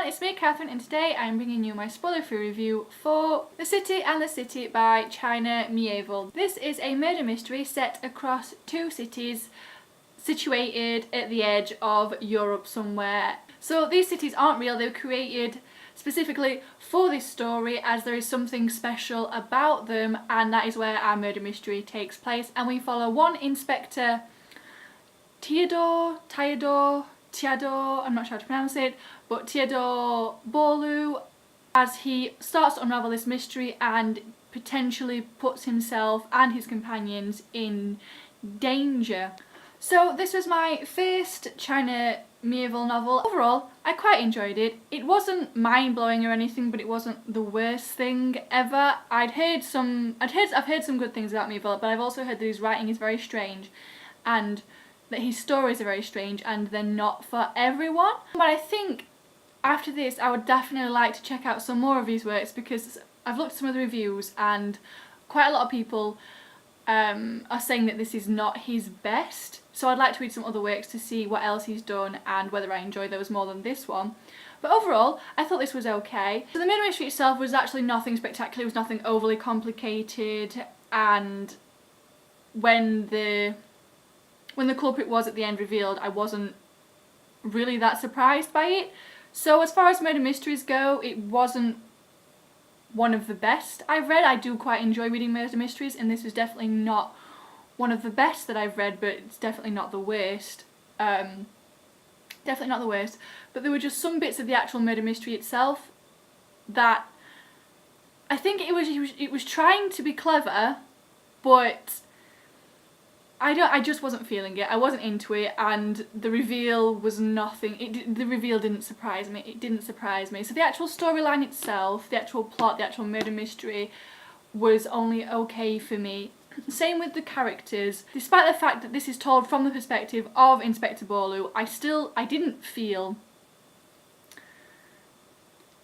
everyone, it's me Catherine and today I'm bringing you my spoiler-free review for The City and the City by China Mieville. This is a murder mystery set across two cities situated at the edge of Europe somewhere. So these cities aren't real, they were created specifically for this story as there is something special about them, and that is where our murder mystery takes place, and we follow one Inspector Theodore, I'm not sure how to pronounce it, but Theodore Borlu, as he starts to unravel this mystery and potentially puts himself and his companions in danger. So this was my first China Mieville novel. Overall, I quite enjoyed it. It wasn't mind-blowing or anything, but it wasn't the worst thing ever. I've heard some good things about Mieville, but I've also heard that his writing is very strange and that his stories are very strange and they're not for everyone. But I think after this I would definitely like to check out some more of his works, because I've looked at some of the reviews and quite a lot of people are saying that this is not his best. So I'd like to read some other works to see what else he's done and whether I enjoy those more than this one. But overall, I thought this was okay. So the murder mystery itself was actually nothing spectacular, it was nothing overly complicated, and when the culprit was at the end revealed, I wasn't really that surprised by it. So as far as murder mysteries go, it wasn't one of the best I've read. I do quite enjoy reading murder mysteries, and this was definitely not one of the best that I've read, but it's definitely not the worst. Definitely not the worst. But there were just some bits of the actual murder mystery itself that I think it was trying to be clever, but I just wasn't feeling it. I wasn't into it, and the reveal was nothing. The reveal didn't surprise me. It didn't surprise me. So the actual storyline itself, the actual plot, the actual murder mystery was only okay for me. Same with the characters. Despite the fact that this is told from the perspective of Inspector Borlu, I didn't feel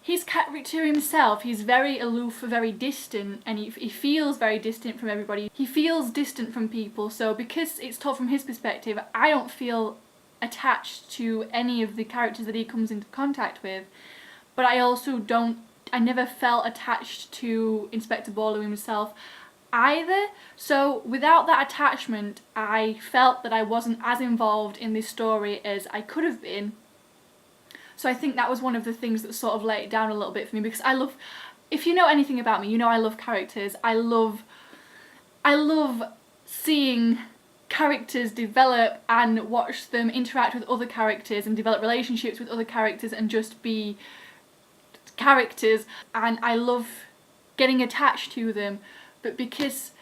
his character himself. He's very aloof, very distant, and he feels very distant from everybody. He feels distant from people, so because it's told from his perspective, I don't feel attached to any of the characters that he comes into contact with, but I never felt attached to Inspector Borlu himself either. So without that attachment, I felt that I wasn't as involved in this story as I could have been. So I think that was one of the things that sort of let it down a little bit for me, because I love, if you know anything about me, you know I love characters. I love seeing characters develop and watch them interact with other characters and develop relationships with other characters and just be characters, and I love getting attached to them. But because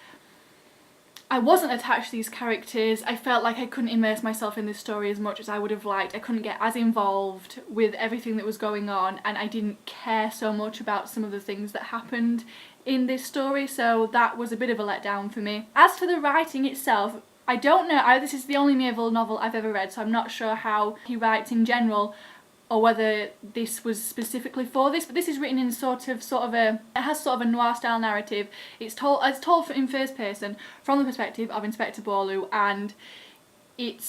I wasn't attached to these characters, I felt like I couldn't immerse myself in this story as much as I would have liked. I couldn't get as involved with everything that was going on, and I didn't care so much about some of the things that happened in this story, so that was a bit of a letdown for me. As for the writing itself, I don't know, this is the only Mieville novel I've ever read, so I'm not sure how he writes in general, or whether this was specifically for this, but this is written in it has sort of a noir style narrative. It's told in first person from the perspective of Inspector Borlu, and it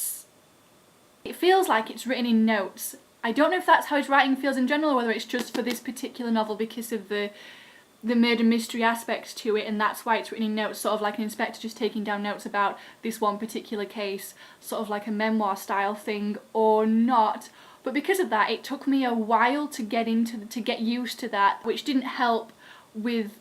feels like it's written in notes. I don't know if that's how his writing feels in general, or whether it's just for this particular novel because of the murder mystery aspects to it, and that's why it's written in notes, sort of like an inspector just taking down notes about this one particular case, sort of like a memoir style thing, or not. But because of that, it took me a while to get used to that, which didn't help with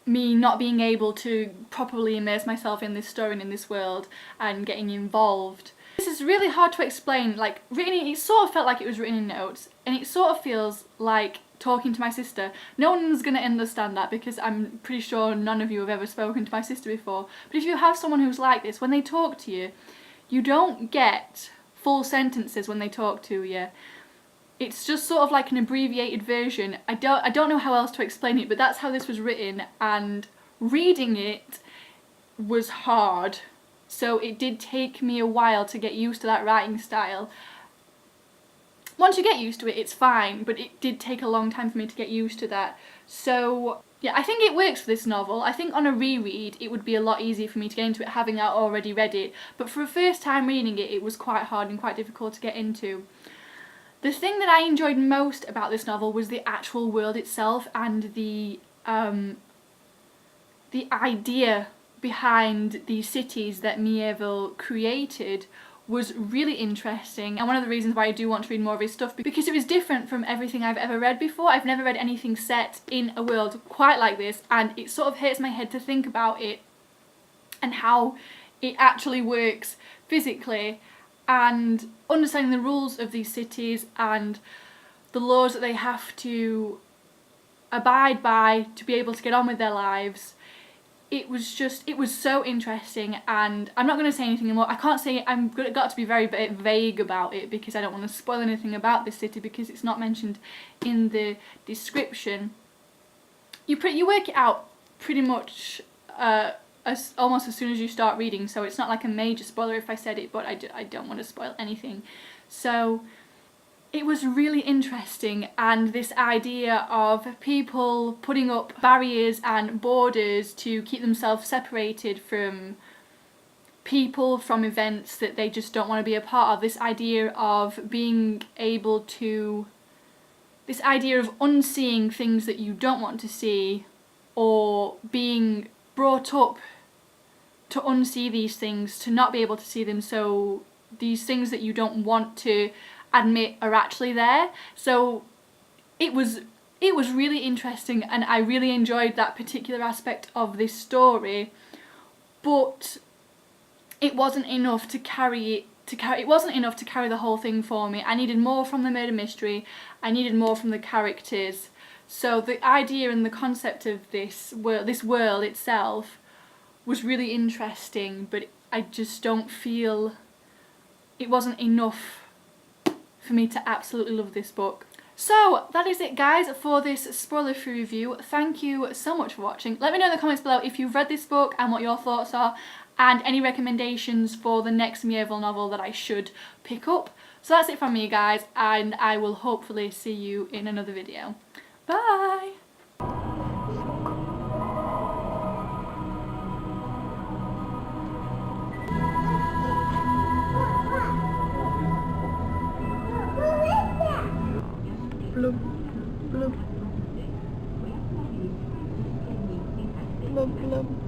me not being able to properly immerse myself in this story and in this world and getting involved. This is really hard to explain. Like, it sort of felt like it was written in notes, and it sort of feels like talking to my sister. No one's gonna understand that because I'm pretty sure none of you have ever spoken to my sister before. But if you have someone who's like this, when they talk to you, you don't get full sentences when they talk to you. It's just sort of like an abbreviated version. I don't know how else to explain it, but that's how this was written, and reading it was hard. So it did take me a while to get used to that writing style. Once you get used to it, it's fine, but it did take a long time for me to get used to that. So yeah, I think it works for this novel. I think on a reread it would be a lot easier for me to get into it, having already read it, but for a first time reading it, it was quite hard and quite difficult to get into. The thing that I enjoyed most about this novel was the actual world itself, and the idea behind these cities that Mieville created was really interesting, and one of the reasons why I do want to read more of his stuff, because it was different from everything I've ever read before. I've never read anything set in a world quite like this, and it sort of hurts my head to think about it and how it actually works physically, and understanding the rules of these cities and the laws that they have to abide by to be able to get on with their lives. It was so interesting, and I'm not going to say anything more. I can't say, got to be very vague about it because I don't want to spoil anything about this city because it's not mentioned in the description. You work it out pretty much almost as soon as you start reading, so it's not like a major spoiler if I said it, but I don't want to spoil anything. So it was really interesting, and this idea of people putting up barriers and borders to keep themselves separated from people, from events that they just don't want to be a part of. This idea of being able to, this idea of unseeing things that you don't want to see, or being brought up to unsee these things, to not be able to see them, so these things that you don't want to admit are actually there. So it was really interesting, and I really enjoyed that particular aspect of this story, but it wasn't enough to carry the whole thing for me. I needed more from the murder mystery, I needed more from the characters. So the idea and the concept of this world itself was really interesting, but I just don't feel it wasn't enough for me to absolutely love this book. So that is it, guys, for this spoiler-free review. Thank you so much for watching. Let me know in the comments below if you've read this book and what your thoughts are, and any recommendations for the next Mieville novel that I should pick up. So that's it from me, guys, and I will hopefully see you in another video. Bye! Bloop, bloop. Bloop, bloop.